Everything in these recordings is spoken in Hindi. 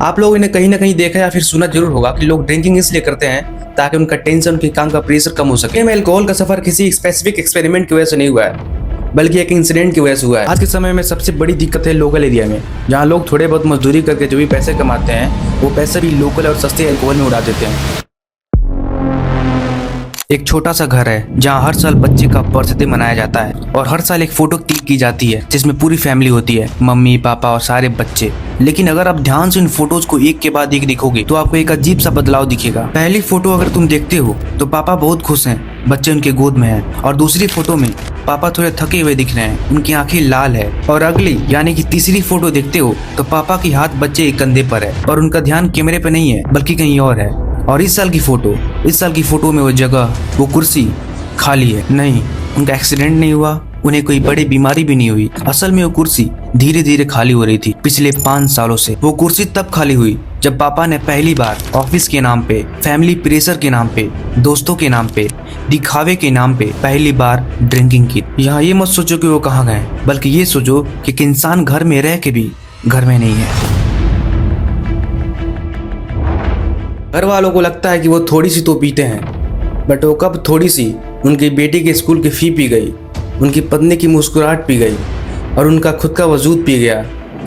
आप लोगों ने कहीं ना कहीं देखा या फिर सुना जरूर होगा कि लोग ड्रिंकिंग इसलिए करते हैं ताकि उनका टेंशन, उनके काम का प्रेशर कम हो सके। अल्कोहल का सफर किसी स्पेसिफिक एक्सपेरिमेंट की वजह से नहीं हुआ है, बल्कि एक इंसिडेंट की वजह से हुआ है। आज के समय में सबसे बड़ी दिक्कत है लोकल एरिया में, जहाँ लोग थोड़े बहुत मजदूरी करके जो भी पैसे कमाते हैं वो पैसे भी लोकल और सस्ते अल्कोहल में उड़ा देते हैं। एक छोटा सा घर है जहाँ हर साल बच्चे का बर्थडे मनाया जाता है और हर साल एक फोटो क्लिक की जाती है जिसमें पूरी फैमिली होती है, मम्मी पापा और सारे बच्चे। लेकिन अगर आप ध्यान से इन फोटोज को एक के बाद एक देखोगे तो आपको एक अजीब सा बदलाव दिखेगा। पहली फोटो अगर तुम देखते हो तो पापा बहुत खुश हैं, बच्चे उनके गोद में हैं, और दूसरी फोटो में पापा थोड़े थके हुए दिख रहे हैं, उनकी आंखें लाल है। और अगली यानी कि तीसरी फोटो देखते हो तो पापा की हाथ बच्चे के कंधे पर है और उनका ध्यान कैमरे पे नहीं है बल्कि कहीं और है। और इस साल की फोटो में वो जगह, वो कुर्सी खाली है। नहीं, उनका एक्सीडेंट नहीं हुआ, उन्हें कोई बड़ी बीमारी भी नहीं हुई। असल में वो कुर्सी धीरे धीरे खाली हो रही थी पिछले 5 सालों से। वो कुर्सी तब खाली हुई जब पापा ने पहली बार ऑफिस के नाम पे, फैमिली प्रेशर के नाम पे, दोस्तों के नाम पे, दिखावे के नाम पे पहली बार ड्रिंकिंग की। यहाँ ये मत सोचो कि वो कहाँ गए, बल्कि ये सोचो कि एक इंसान घर में रह के भी घर में नहीं है। घर वालों को लगता है कि वो थोड़ी सी तो पीते हैं, बट वो कब थोड़ी सी उनकी बेटी के स्कूल की फी पी गई, उनकी पत्नी की मुस्कुराहट पी गई और उनका खुद का वजूद पी गया,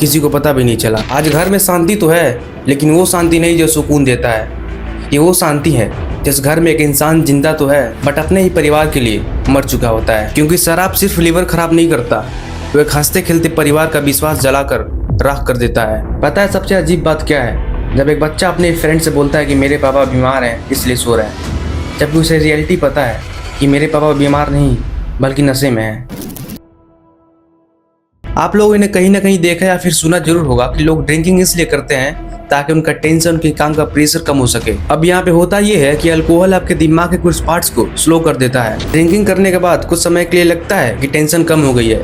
किसी को पता भी नहीं चला। आज घर में शांति तो है, लेकिन वो शांति नहीं जो सुकून देता है। ये वो शांति है जिस घर में एक इंसान जिंदा तो है बट अपने ही परिवार के लिए मर चुका होता है। क्योंकि शराब सिर्फ लीवर खराब नहीं करता, वो एक हंसते खेलते परिवार का विश्वास जलाकर राख कर देता है। पता है सबसे अजीब बात क्या है? जब एक बच्चा अपने फ्रेंड से बोलता है कि मेरे पापा बीमार हैं इसलिए सो रहे हैं, जबकि उसे रियलिटी पता है कि मेरे पापा बीमार नहीं बल्कि नशे में हैं। आप लोगों ने कहीं ना कहीं देखा या फिर सुना जरूर होगा कि लोग ड्रिंकिंग इसलिए करते हैं ताकि उनका टेंशन, उनके काम का प्रेशर कम हो सके। अब यहाँ पे होता ये है कि अल्कोहल आपके दिमाग के कुछ पार्ट्स को स्लो कर देता है। ड्रिंकिंग करने के बाद कुछ समय के लिए लगता है कि टेंशन कम हो गई है,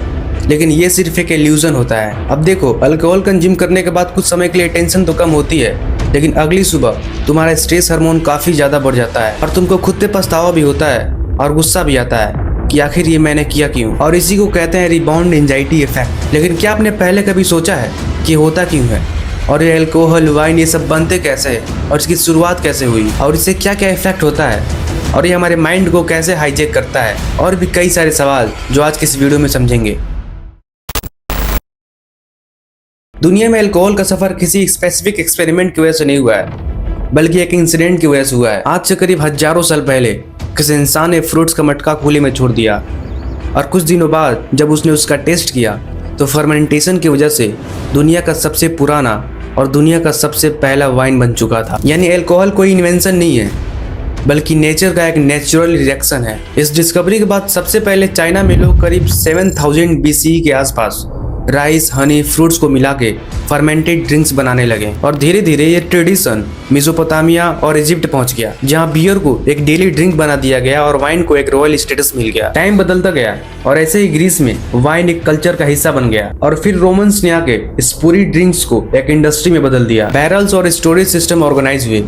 लेकिन ये सिर्फ एक इल्यूजन होता है। अब देखो, अल्कोहल कंज्यूम करने के बाद कुछ समय के लिए टेंशन तो कम होती है, लेकिन अगली सुबह तुम्हारा स्ट्रेस हार्मोन काफी ज्यादा बढ़ जाता है और तुमको खुद पे पछतावा भी होता है और गुस्सा भी आता है कि आखिर ये मैंने किया क्यों। और इसी को कहते हैं रिबाउंड एंजाइटी इफेक्ट। लेकिन क्या आपने पहले कभी सोचा है कि होता क्यों है, और ये अल्कोहल, वाइन, ये सब बनते कैसे है, और इसकी शुरुआत कैसे हुई, और इससे क्या क्या इफेक्ट होता है, और ये हमारे माइंड को कैसे हाईजेक करता है, और भी कई सारे सवाल जो आज की इस वीडियो में समझेंगे। दुनिया में अल्कोहल का सफर किसी स्पेसिफिक एक्सपेरिमेंट की वजह से नहीं हुआ है, बल्कि एक इंसिडेंट की वजह से हुआ है। आज से करीब हजारों साल पहले किसी इंसान ने फ्रूट्स का मटका खुले में छोड़ दिया, और कुछ दिनों बाद जब उसने उसका टेस्ट किया तो फर्मेंटेशन की वजह से दुनिया का सबसे पुराना और दुनिया का सबसे पहला वाइन बन चुका था। यानी अल्कोहल कोई इन्वेंशन नहीं है, बल्कि नेचर का एक नेचुरल रिएक्शन है। इस डिस्कवरी के बाद सबसे पहले चाइना में लोग करीब 7000 BCE के आसपास राइस, हनी, फ्रूट्स को मिला के फर्मेंटेड ड्रिंक्स बनाने लगे, और धीरे धीरे ये ट्रेडिशन मेसोपोटामिया और इजिप्ट पहुंच गया, जहां बियर को एक डेली ड्रिंक बना दिया गया और वाइन को एक रॉयल स्टेटस मिल गया। टाइम बदलता गया और ऐसे ही ग्रीस में वाइन एक कल्चर का हिस्सा बन गया, और फिर रोमन्स ने आके इस पूरी ड्रिंक्स को एक इंडस्ट्री में बदल दिया। बैरल्स और स्टोरेज सिस्टम ऑर्गेनाइज हुए,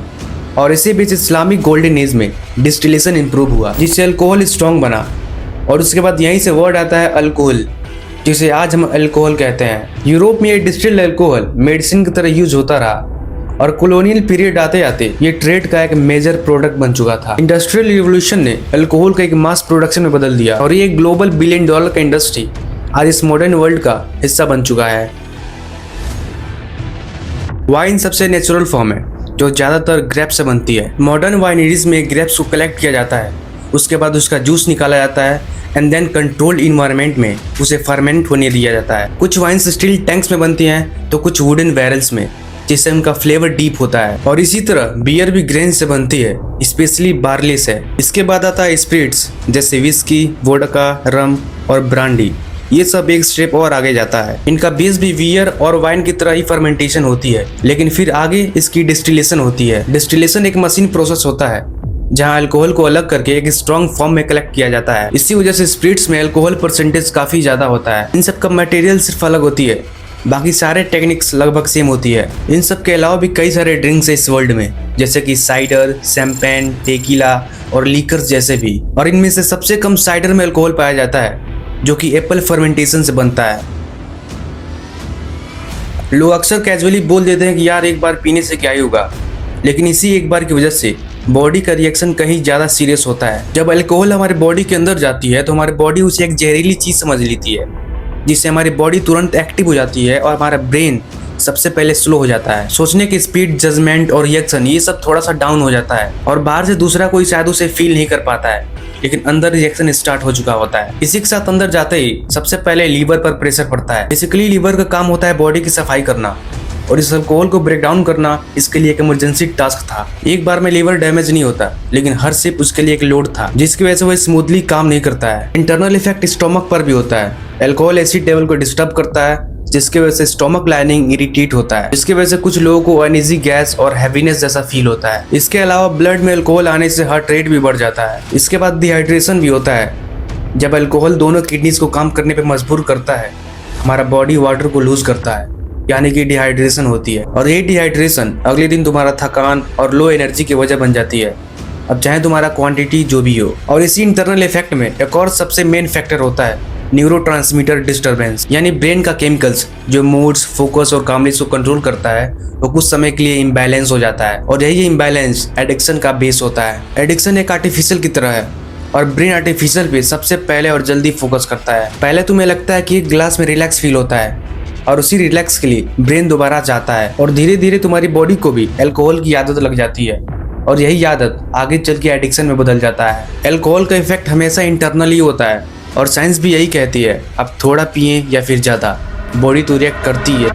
और इसी बीच इस्लामिक गोल्डन एज में डिस्टिलेशन इंप्रूव हुआ, जिससे अल्कोहल स्ट्रॉन्ग बना। और उसके बाद यहीं से वर्ड आता है अल्कोहल, जिसे आज हम अल्कोहल कहते हैं। यूरोप में ये डिस्टिल्ड अल्कोहल मेडिसिन की तरह यूज होता रहा, और कॉलोनियल पीरियड आते आते ये ट्रेड का एक मेजर प्रोडक्ट बन चुका था। इंडस्ट्रियल रिवोल्यूशन ने अल्कोहल को एक मास प्रोडक्शन में बदल दिया, और ये ग्लोबल $1 बिलियन का इंडस्ट्री आज इस मॉडर्न वर्ल्ड का हिस्सा बन चुका है। वाइन सबसे नेचुरल फॉर्म है जो ज्यादातर ग्रेप से बनती है। मॉडर्न वाइनरीज में ग्रेप्स को कलेक्ट किया जाता है, उसके बाद उसका जूस निकाला जाता है, एंड देन कंट्रोल्ड इन्वायरमेंट में उसे फर्मेंट होने दिया जाता है। कुछ वाइन्स स्टील टैंक्स में बनती हैं तो कुछ वुडन बैरल्स में, जिससे उनका फ्लेवर डीप होता है। और इसी तरह बियर भी ग्रेन से बनती है, स्पेशली बार्ले से। इसके बाद आता है स्पिरिट्स जैसे विस्की, वोडका, रम और ब्रांडी। ये सब एक स्टेप और आगे जाता है। इनका बेस भी बियर और वाइन की तरह ही फर्मेंटेशन होती है, लेकिन फिर आगे इसकी डिस्टिलेशन होती है। डिस्टिलेशन एक मशीन प्रोसेस होता है जहां अल्कोहल को अलग करके एक स्ट्रॉन्ग फॉर्म में कलेक्ट किया जाता है। इसी वजह से स्पिरिट्स में अल्कोहल परसेंटेज काफी ज्यादा होता है। इन सब का मटेरियल सिर्फ अलग होती है, बाकी सारे टेक्निक्स लगभग सेम होती है। इन सब के अलावा भी कई सारे ड्रिंक्स है इस वर्ल्ड में, जैसे कि साइडर, शैंपेन, टेकीला और लीकर्स जैसे भी। और इनमें से सबसे कम साइडर में अल्कोहल पाया जाता है, जो कि एप्पल फर्मेंटेशन से बनता है। लोग अक्सर कैजुअली बोल देते हैं कि यार एक बार पीने से क्या ही होगा, लेकिन इसी एक बार की वजह से बॉडी का रिएक्शन कहीं ज़्यादा सीरियस होता है। जब अल्कोहल हमारे बॉडी के अंदर जाती है तो हमारी बॉडी उसे एक जहरीली चीज़ समझ लेती है, जिससे हमारी बॉडी तुरंत एक्टिव हो जाती है और हमारा ब्रेन सबसे पहले स्लो हो जाता है। सोचने की स्पीड, जजमेंट और रिएक्शन ये सब थोड़ा सा डाउन हो जाता है और बाहर से दूसरा कोई शायद उसे फील नहीं कर पाता है, लेकिन अंदर रिएक्शन स्टार्ट हो चुका होता है। इसी के साथ अंदर जाते ही सबसे पहले लीवर पर प्रेशर पड़ता है। बेसिकली लीवर का काम होता है बॉडी की सफाई करना, और इस अल्कोहल को ब्रेक डाउन करना इसके लिए एक इमरजेंसी टास्क था। एक बार में लीवर डैमेज नहीं होता, लेकिन हर सिप उसके लिए एक लोड था, जिसकी वजह से वह स्मूथली काम नहीं करता है। इंटरनल इफेक्ट स्टोमक पर भी होता है। अल्कोहल एसिड लेवल को डिस्टर्ब करता है, जिसकी वजह से स्टोमक लाइनिंग इरिटेट होता है, जिसकी वजह से कुछ लोगों को अनईजी गैस और हैवीनेस जैसा फील होता है। इसके अलावा ब्लड में अल्कोहल आने से हार्ट रेट भी बढ़ जाता है। इसके बाद डिहाइड्रेशन भी होता है। जब अल्कोहल दोनों किडनीज को काम करने पर मजबूर करता है, हमारा बॉडी वाटर को लूज करता है, यानी कि डिहाइड्रेशन होती है। और ये डिहाइड्रेशन अगले दिन तुम्हारा थकान और लो एनर्जी की वजह बन जाती है, अब चाहे तुम्हारा क्वांटिटी जो भी हो। और इसी इंटरनल इफेक्ट में एक और सबसे मेन फैक्टर होता है न्यूरोट्रांसमीटर डिस्टर्बेंस, यानी ब्रेन का केमिकल्स जो मूड्स, फोकस और कामनेस को कंट्रोल करता है, वो कुछ समय के लिए इम्बैलेंस हो जाता है। और यही इम्बैलेंस एडिक्शन का बेस होता है। एडिक्शन एक आर्टिफिशियल की तरह है और ब्रेन आर्टिफिशियल पे सबसे पहले और जल्दी फोकस करता है। पहले तुम्हें लगता है कि एक ग्लास में रिलैक्स फील होता है और उसी रिलैक्स के लिए ब्रेन दोबारा जाता है, और धीरे धीरे तुम्हारी बॉडी को भी अल्कोहल की आदत लग जाती है, और यही आदत आगे चल के एडिक्शन में बदल जाता है। अल्कोहल का इफेक्ट हमेशा इंटरनली होता है, और साइंस भी यही कहती है, अब थोड़ा पिए या फिर ज़्यादा, बॉडी तो रिएक्ट करती है।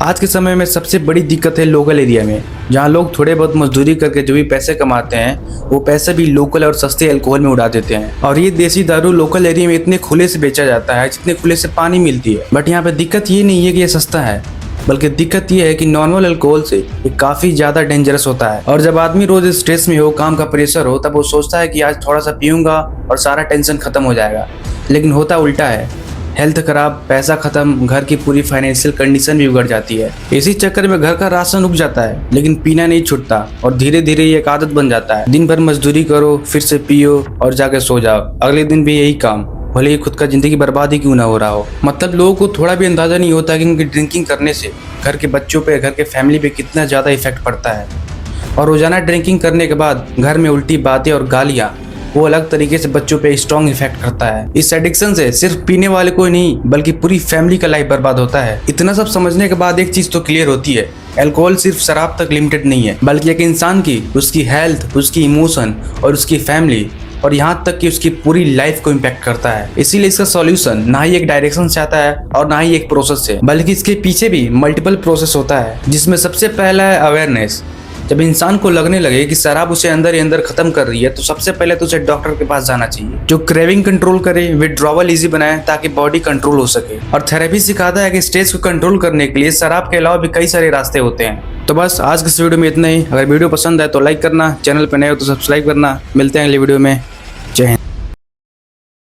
आज के समय में सबसे बड़ी दिक्कत है लोकल एरिया में, जहाँ लोग थोड़े बहुत मजदूरी करके जो भी पैसे कमाते हैं वो पैसे भी लोकल और सस्ते अल्कोहल में उड़ा देते हैं। और ये देसी दारू लोकल एरिया में इतने खुले से बेचा जाता है जितने खुले से पानी मिलती है। बट यहाँ पे दिक्कत ये नहीं है कि ये सस्ता है, बल्कि दिक्कत ये है कि नॉर्मल अल्कोहल से ये काफ़ी ज़्यादा डेंजरस होता है। और जब आदमी रोज स्ट्रेस में हो, काम का प्रेशर हो, तब वो सोचता है कि आज थोड़ा सा पीऊँगा और सारा टेंशन खत्म हो जाएगा, लेकिन होता उल्टा है। हेल्थ खराब, पैसा खत्म, घर की पूरी फाइनेंशियल कंडीशन भी बिगड़ जाती है। इसी चक्कर में घर का राशन रुक जाता है, लेकिन पीना नहीं छूटता और धीरे धीरे ये एक आदत बन जाता है। दिन भर मजदूरी करो, फिर से पियो और जाके सो जाओ, अगले दिन भी यही काम, भले ही खुद का जिंदगी बर्बाद ही क्यों ना हो रहा हो। मतलब लोगों को थोड़ा भी अंदाजा नहीं होता कि उनकी ड्रिंकिंग करने से घर के बच्चों पे, घर के फैमिली पे कितना ज़्यादा इफेक्ट पड़ता है। और रोजाना ड्रिंकिंग करने के बाद घर में उल्टी बातें और गालियाँ वो अलग तरीके से बच्चों पे स्ट्रॉन्ग इफेक्ट करता है। इस एडिक्शन से सिर्फ पीने वाले को ही नहीं, बल्कि पूरी फैमिली का लाइफ बर्बाद होता है। इतना सब समझने के बाद एक चीज तो क्लियर होती है, अल्कोहल सिर्फ शराब तक लिमिटेड नहीं है, बल्कि एक इंसान की, उसकी हेल्थ, उसकी इमोशन और उसकी फैमिली और यहाँ तक कि उसकी पूरी लाइफ को इम्पैक्ट करता है। इसीलिए इसका सॉल्यूशन ना ही एक डायरेक्शन से आता है और ना ही एक प्रोसेस से, बल्कि इसके पीछे भी मल्टीपल प्रोसेस होता है, जिसमें सबसे पहला है अवेयरनेस। जब इंसान को लगने लगे कि शराब उसे अंदर ही अंदर खत्म कर रही है, तो सबसे पहले तो उसे डॉक्टर के पास जाना चाहिए, जो क्रेविंग कंट्रोल करे, विड्रॉवल इजी बनाए ताकि बॉडी कंट्रोल हो सके। और थेरेपी सिखाता है कि स्ट्रेस को कंट्रोल करने के लिए शराब के अलावा भी कई सारे रास्ते होते हैं। तो बस आज के इस वीडियो में इतना ही। अगर वीडियो पसंद आए तो लाइक करना, चैनल पर नए हो तो सब्सक्राइब करना। मिलते हैं अगले वीडियो में। जय हिंद।